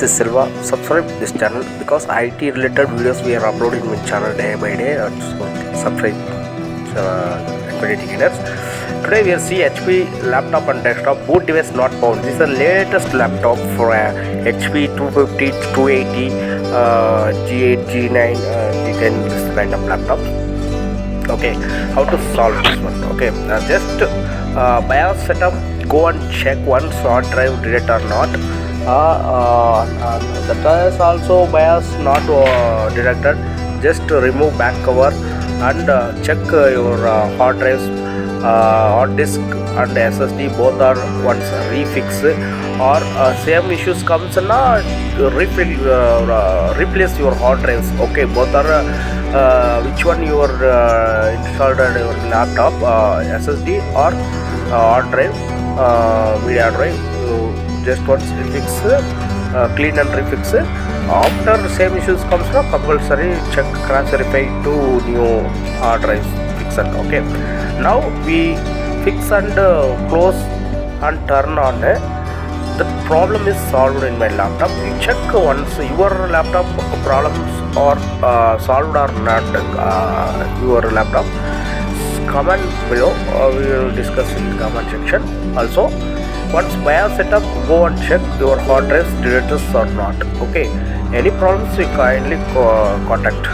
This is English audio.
is Silva. Subscribe this channel because IT related videos we are uploading in channel day by day. So subscribe minutes. Today we will see HP laptop and desktop boot device not found. This is the latest laptop for HP 250, 280, G8, G9, G10, this kind of laptops. Okay, how to solve this one? Okay, just BIOS setup. Go and check once hard drive delete or not. That is also BIOS not detected. Just remove back cover and check your hard drives, hard disk and SSD both are once refix or same issues comes na replace your hard drives. Okay, both are which one you are installed on your laptop, SSD or hard drive, media drive. Just once refix, clean and refix. After same issues comes now, compulsory check crash verify to new hard drives fix and okay. Now we fix and close and turn on. The problem is solved in my laptop. You check once your laptop problems are solved or not. Your laptop. Comment below. We will discuss in comment section. Also, once BIOS setup, go and check your hard drives deleted or not. Okay. Any problems, you kindly contact.